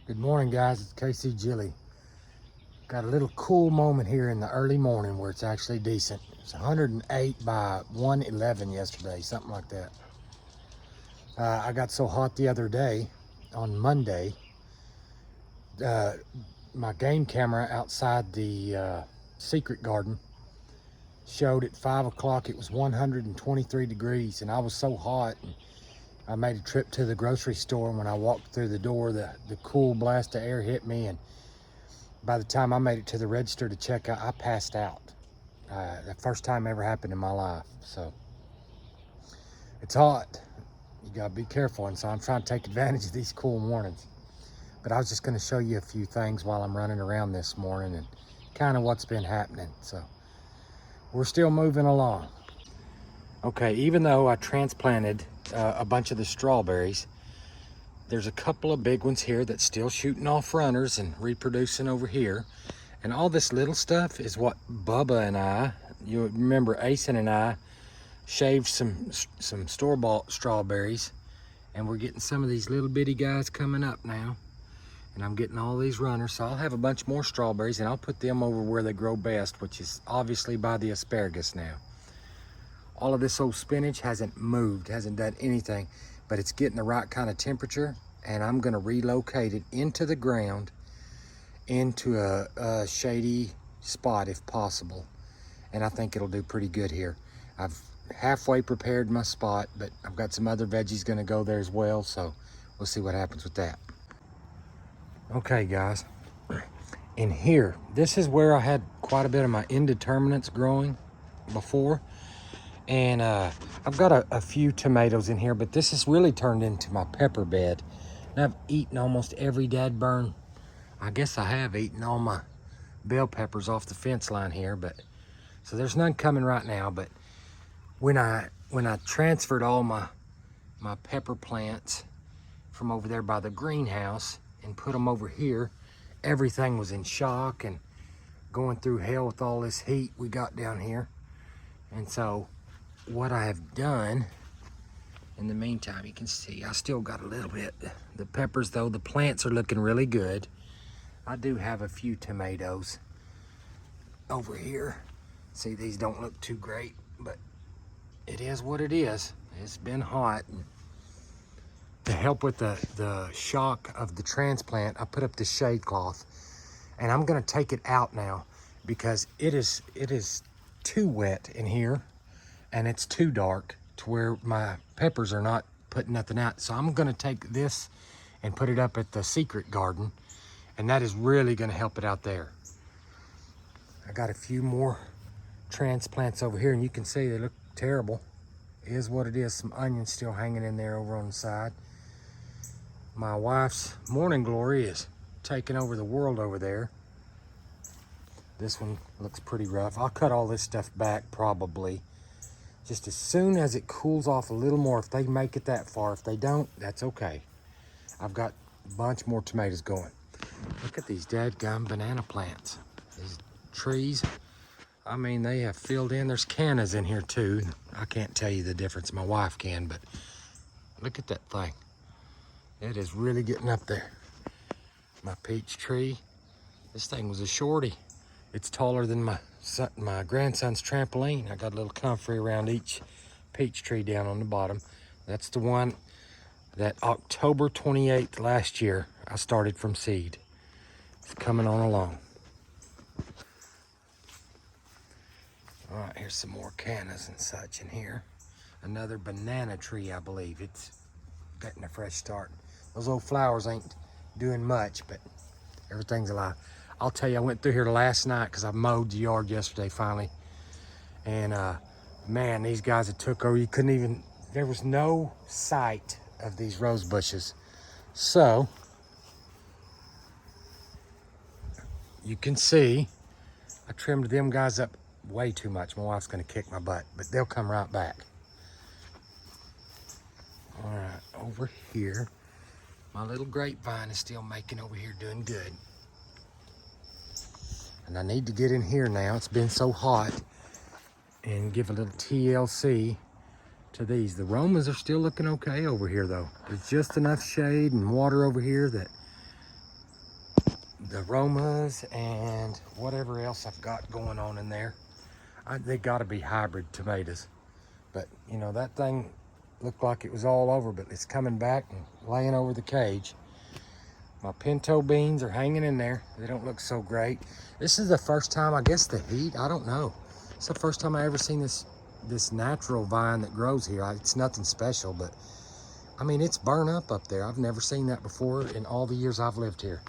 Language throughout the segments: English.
Good morning, guys. It's KC Jilly. Got a little cool moment here in the early morning where it's actually decent. It's 108 by 111 yesterday, something like that. I got so hot the other day, on Monday, my game camera outside the secret garden showed at 5 o'clock it was 123 degrees, and I was so hot. I made a trip to the grocery store, and when I walked through the door, the cool blast of air hit me, and by the time I made it to the register to check out, I passed out. The first time ever happened in my life. So it's hot. You gotta be careful, and so I'm trying to take advantage of these cool mornings. But I was just gonna show you a few things while I'm running around this morning and kind of what's been happening. So we're still moving along. Okay, even though I transplanted a bunch of the strawberries, there's a couple of big ones here that's still shooting off runners and reproducing over here. And all this little stuff is what Bubba and I, you remember Asen and I, shaved some store-bought strawberries, and we're getting some of these little bitty guys coming up now. And I'm getting all these runners, so I'll have a bunch more strawberries, and I'll put them over where they grow best, which is obviously by the asparagus now. All of this old spinach hasn't moved, hasn't done anything, but it's getting the right kind of temperature, and I'm gonna relocate it into the ground, into a shady spot if possible. And I think it'll do pretty good here. I've halfway prepared my spot, but I've got some other veggies gonna go there as well, so we'll see what happens with that. Okay, guys, in here, this is where I had quite a bit of my indeterminates growing before. And I've got a few tomatoes in here, but this has really turned into my pepper bed. And I've eaten almost every dadburn. I guess I have eaten all my bell peppers off the fence line here, but so there's none coming right now. But when I transferred all my pepper plants from over there by the greenhouse and put them over here, everything was in shock and going through hell with all this heat we got down here. And so what I have done in the meantime, you can see I still got a little bit. The peppers, though, the plants are looking really good. I do have a few tomatoes over here. See, these don't look too great, but it is what it is. It's been hot. And to help with the shock of the transplant, I put up the shade cloth, and I'm gonna take it out now because it is too wet in here, and it's too dark to where my peppers are not putting nothing out. So I'm gonna take this and put it up at the secret garden, and that is really gonna help it out there. I got a few more transplants over here, and you can see they look terrible. It is what it is. Some onions still hanging in there over on the side. My wife's morning glory is taking over the world over there. This one looks pretty rough. I'll cut all this stuff back probably just as soon as it cools off a little more, if they make it that far. If they don't, that's okay. I've got a bunch more tomatoes going. Look at these dadgum banana plants. These trees, I mean, they have filled in. There's cannas in here too. I can't tell you the difference. My wife can, but look at that thing. It is really getting up there. My peach tree, this thing was a shorty. It's taller than my grandson's trampoline. I got a little comfrey around each peach tree down on the bottom. That's the one that October 28th last year, I started from seed. It's coming on along. All right, here's some more cannas and such in here. Another banana tree, I believe. It's getting a fresh start. Those old flowers ain't doing much, but everything's alive. I'll tell you, I went through here last night because I mowed the yard yesterday finally. And man, these guys that took over, you couldn't even, there was no sight of these rose bushes. So you can see, I trimmed them guys up way too much. My wife's gonna kick my butt, but they'll come right back. All right, over here, my little grapevine is still making over here, doing good. And I need to get in here now. It's been so hot, and give a little TLC to these. The Romas are still looking okay over here though. There's just enough shade and water over here that the Romas and whatever else I've got going on in there. They gotta be hybrid tomatoes. But you know, that thing looked like it was all over, but it's coming back and laying over the cage. My pinto beans are hanging in there. They don't look so great. This is the first time, I guess the heat, I don't know. It's the first time I ever seen this natural vine that grows here. It's nothing special, but I mean, it's burnt up there. I've never seen that before in all the years I've lived here.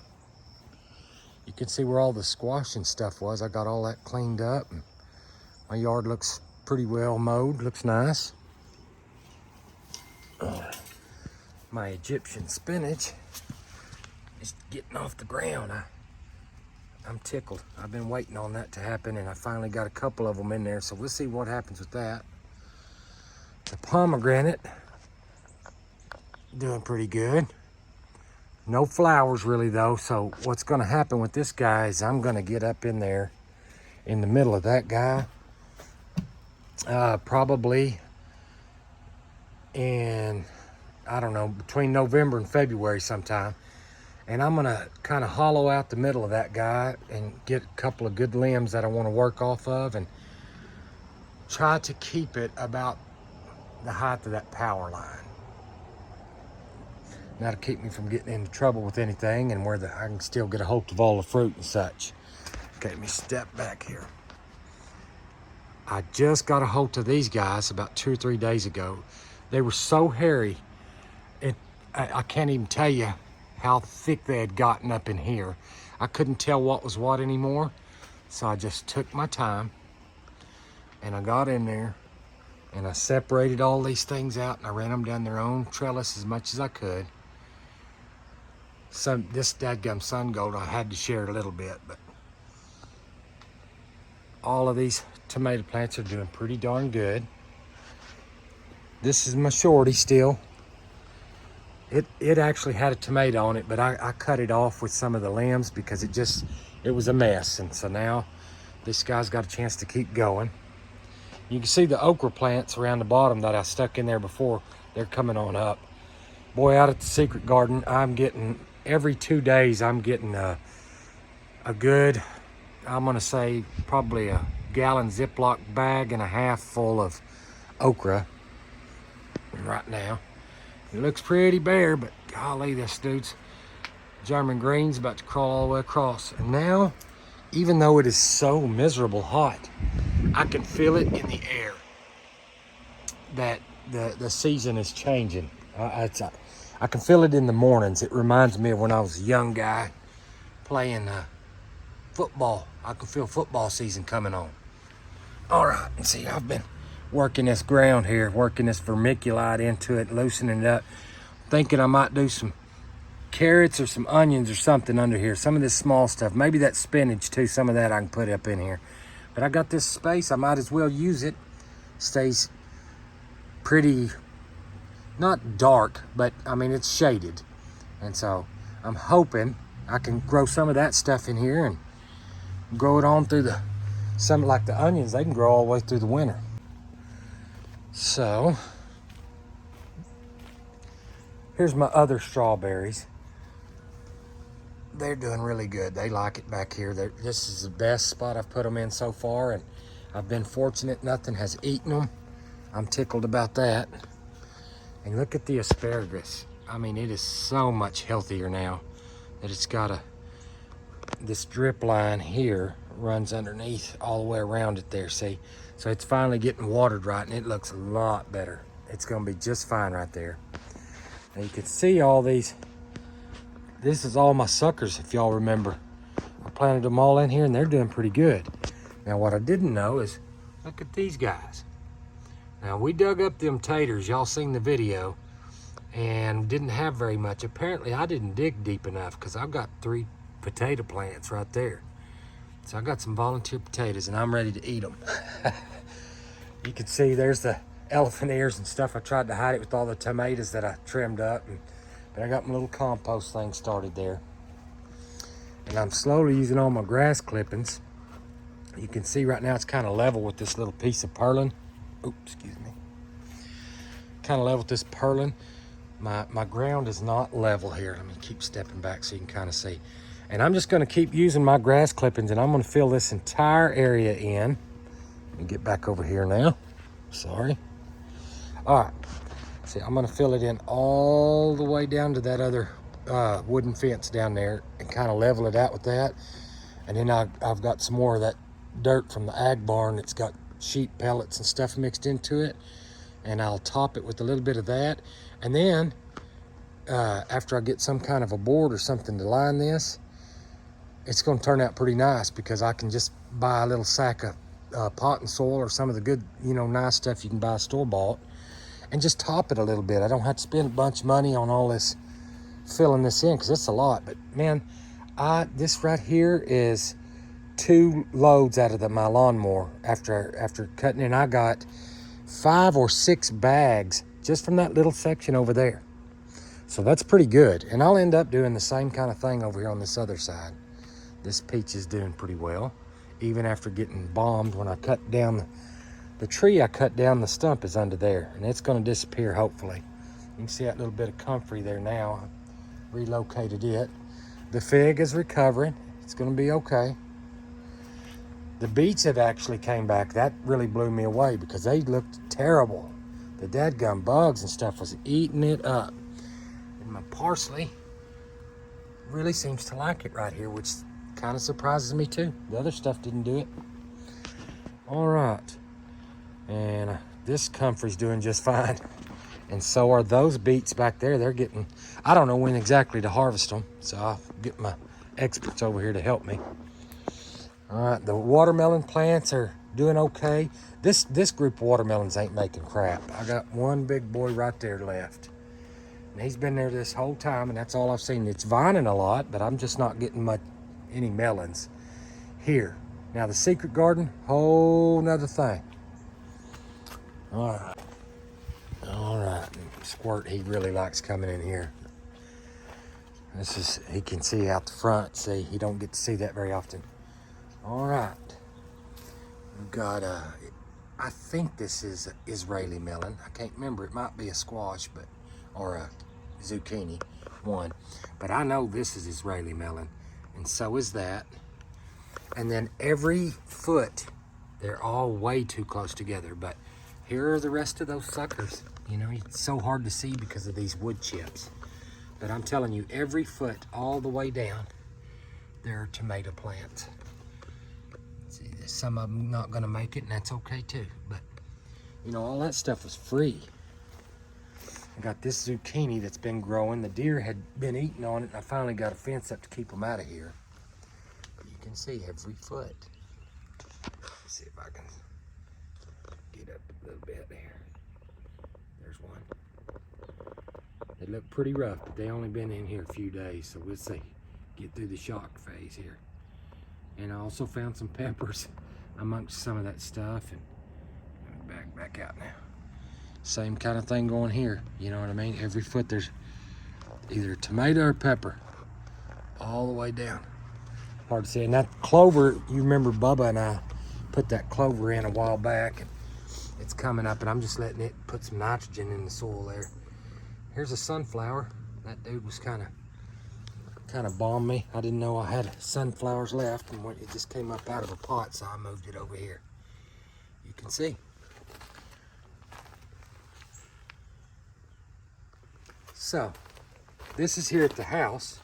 You can see where all the squash and stuff was. I got all that cleaned up, and my yard looks pretty well mowed, looks nice. My Egyptian spinach is getting off the ground. I'm tickled. I've been waiting on that to happen, and I finally got a couple of them in there, so we'll see what happens with that. The pomegranate, doing pretty good. No flowers really though, so what's gonna happen with this guy is I'm gonna get up in there in the middle of that guy, probably in, I don't know, between November and February sometime. And I'm gonna kind of hollow out the middle of that guy and get a couple of good limbs that I wanna work off of and try to keep it about the height of that power line. Now to keep me from getting into trouble with anything and where I can still get a hold of all the fruit and such. Okay, let me step back here. I just got a hold of these guys about 2 or 3 days ago. They were so hairy, I can't even tell you how thick they had gotten up in here. I couldn't tell what was what anymore, so I just took my time and I got in there and I separated all these things out and I ran them down their own trellis as much as I could. This dadgum sun gold, I had to share a little bit, but all of these tomato plants are doing pretty darn good. This is my shorty still. It actually had a tomato on it, but I cut it off with some of the limbs because it was a mess. And so now this guy's got a chance to keep going. You can see the okra plants around the bottom that I stuck in there before. They're coming on up. Boy, out at the secret garden, I'm getting, every 2 days, I'm getting a good, I'm gonna say probably a gallon Ziploc bag and a half full of okra right now. It looks pretty bare, but golly, this dude's German green's about to crawl all the way across. And now, even though it is so miserable hot, I can feel it in the air that the season is changing. I can feel it in the mornings. It reminds me of when I was a young guy playing football. I can feel football season coming on. All right, and see, I've been working this ground here, working this vermiculite into it, loosening it up, thinking I might do some carrots or some onions or something under here. Some of this small stuff, maybe that spinach too, some of that I can put up in here. But I got this space, I might as well use it. Stays pretty, not dark, but I mean, it's shaded. And so I'm hoping I can grow some of that stuff in here and grow it on through some like the onions, they can grow all the way through the winter. So here's my other strawberries. They're doing really good. They like it back here. This is the best spot I've put them in so far, and I've been fortunate nothing has eaten them. I'm tickled about that. And look at the asparagus. I mean, it is so much healthier now that it's got this drip line here runs underneath all the way around it there, see? So it's finally getting watered right, and it looks a lot better. It's gonna be just fine right there. Now you can see all these. This is all my suckers, if y'all remember. I planted them all in here, and they're doing pretty good. Now what I didn't know is, look at these guys. Now we dug up them taters, y'all seen the video, and didn't have very much. Apparently I didn't dig deep enough because I've got 3 potato plants right there. So I got some volunteer potatoes and I'm ready to eat them. You can see there's the elephant ears and stuff. I tried to hide it with all the tomatoes that I trimmed up, but I got my little compost thing started there. And I'm slowly using all my grass clippings. You can see right now it's kind of level with this little piece of purlin. Oops, excuse me. Kind of level with this purlin. My ground is not level here. Let me keep stepping back so you can kind of see. And I'm just gonna keep using my grass clippings, and I'm gonna fill this entire area in. Let me get back over here now. Sorry. All right, see, I'm gonna fill it in all the way down to that other wooden fence down there and kind of level it out with that. And then I've got some more of that dirt from the ag barn that's got sheep pellets and stuff mixed into it. And I'll top it with a little bit of that. And then after I get some kind of a board or something to line this, it's gonna turn out pretty nice, because I can just buy a little sack of potting soil or some of the good, nice stuff you can buy store-bought, and just top it a little bit. I don't have to spend a bunch of money on all this filling this in, because it's a lot. But man, this right here is 2 loads out of my lawnmower after cutting in. I got 5 or 6 bags just from that little section over there. So that's pretty good. And I'll end up doing the same kind of thing over here on this other side. This peach is doing pretty well, even after getting bombed. When I cut down the tree, I cut down, the stump is under there, and it's going to disappear hopefully. You can see that little bit of comfrey there now. I relocated it. The fig is recovering. It's going to be okay. The beets have actually came back. That really blew me away, because they looked terrible. The dadgum bugs and stuff was eating it up. And my parsley really seems to like it right here, which kind of surprises me too. The other stuff didn't do it. All right, and this comfrey's doing just fine, and so are those beets back there. They're getting, I don't know when exactly to harvest them, so I'll get my experts over here to help me. All right, the watermelon plants are doing okay. This group of watermelons ain't making crap. I got one big boy right there left, and he's been there this whole time, and that's all I've seen. It's vining a lot, but I'm just not getting any melons here. Now the secret garden, whole nother thing. All right. Squirt, he really likes coming in here. This is, he can see out the front. See, he don't get to see that very often. All right, we've got I think this is an Israeli melon. I can't remember. It might be a squash, or a zucchini, one. But I know this is Israeli melon, and so is that. And then every foot, they're all way too close together. But here are the rest of those suckers. It's so hard to see because of these wood chips. But I'm telling you, every foot all the way down, there are tomato plants. See, some of them not gonna make it, and that's okay too. But all that stuff was free. I got this zucchini that's been growing. The deer had been eating on it, and I finally got a fence up to keep them out of here. You can see every foot. Let's see if I can get up a little bit here. There's one. They look pretty rough, but they only been in here a few days, so we'll see. Get through the shock phase here. And I also found some peppers amongst some of that stuff, and back out now. Same kind of thing going here, you know what I mean? Every foot there's either tomato or pepper all the way down. Hard to see. And that clover, you remember Bubba and I put that clover in a while back, and it's coming up, and I'm just letting it put some nitrogen in the soil there. Here's a sunflower. That dude was kind of bombed me. I didn't know I had sunflowers left, and it just came up out of a pot, so I moved it over here. You can see. So, this is here at the house.